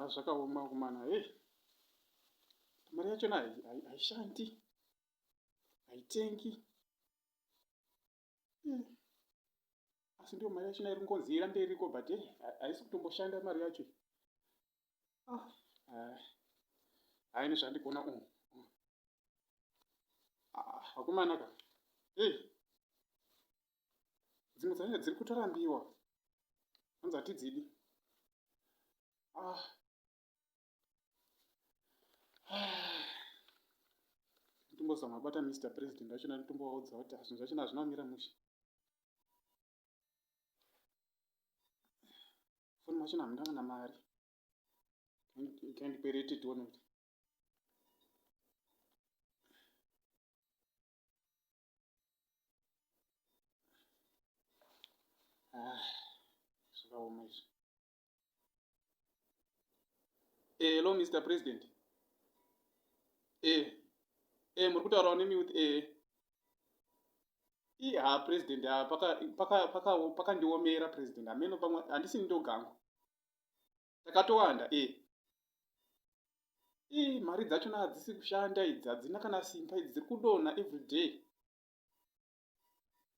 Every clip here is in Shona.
Zvakaoma kumana. Mari yachona haishandi, haitengi. Asi ndiyo mari yachona iri ngonzi irambe iriko, but haisi kutomboshanda mari yacho. Haini zvandikuona umu. Vakomana ka. Dzimwe dzanenge dziri kutorambiwa. Hanzi hatidzidi. Nditombozama bata Mr. President achona nditombovaudza kuti zvinhu zvachona hazvina kumira mushe. Foni machona hamuna kana mari. Ngandikwerete tione kuti. Zvakaoma izvi. Hello Mr. President. Muri kutaurawo nemi kuti president pakandiomera president. Hameno pamwe handisi ndogangu. Takatowanda mari dzachona hadzisi kushanda idzi, hadzina kana simba idzi, dziri kudonha every day.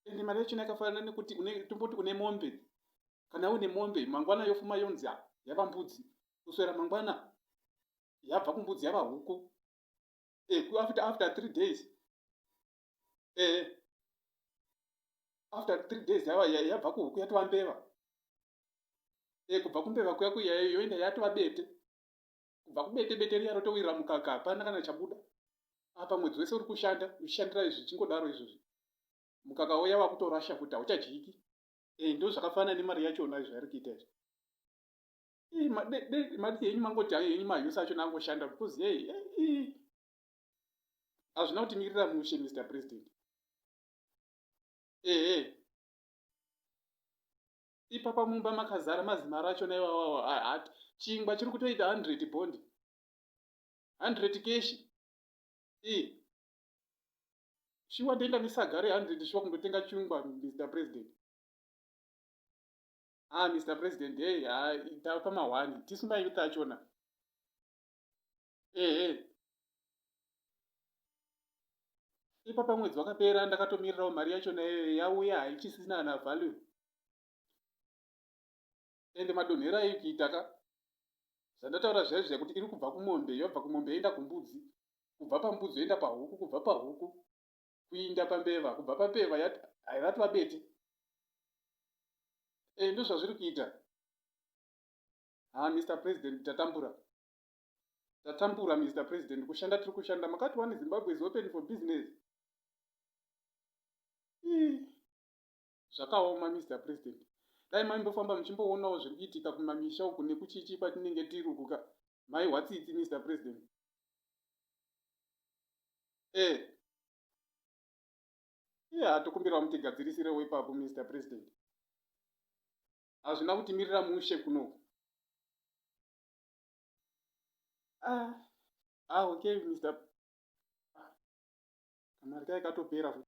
Ende mari yachona yakafanana nekuti tomboti une mombe. Kana une mombe mangwana yofuma yonzi yava mbudzi, kuswera mangwana yabva kumbudzi yava huku. After 3 days after 3 days yabva kuhuku yatova mbeva. Kubva kumbeva kuya yoenda yatova bete. Kubva kubete riya rotowirira mukaka, hapana kana chabuda. Apa mwedzi wese uri kushanda uchishandira izvi zvichingodaro izvozvi. Mukaka uya wakutorasha kuti hauchadyiki. Ndo zvakafanana nemari yachona zvairi kuita izvi. Mari yenyu mangoti yenyu mayusi achona angoshanda because hazvina kutimirira mushe Mr. President. Ipapa mumba makazara mazimari achona iwawawa. Chingwa chiri kutoita 100 bond. 100 keshi. Shiwa ndoenda nesaga re100 shiwa kundotenga chingwa Mr. President. Mr. President, tapa ma1 tisumbai kuti achona. Ipapa mwedzi wakapera ndakatomirirawo mari yachona yauya haichisina na value. Ende madonhero aikuita ka. Zvandataura zvaizvo kuti iri kubva kumombe, yobva kumombe yoenda kumbudzi. Kubva pambudzi yoenda pahuku, kubva pahuku kuinda pambeva, kubva pambeva yatova bete. Ndo zvazviri kuita. Mr. President, tatambura. Tatambura Mr. President, kushanda tiri kushanda. Makati one Zimbabwe is open for business. Zvakaoma Mr. President. Dai maimbofamba muchimboonawo zviri kuitika kumamisha uku nekuchichi kwatinenge tiri uku ka. Maiwatsidzi Mr. President. Tokumbirawo mutigadzirisirewo ipapo Mr. President. Hazvina kutimirira mushe kuno. Okay Mr. Kamari kai katopera.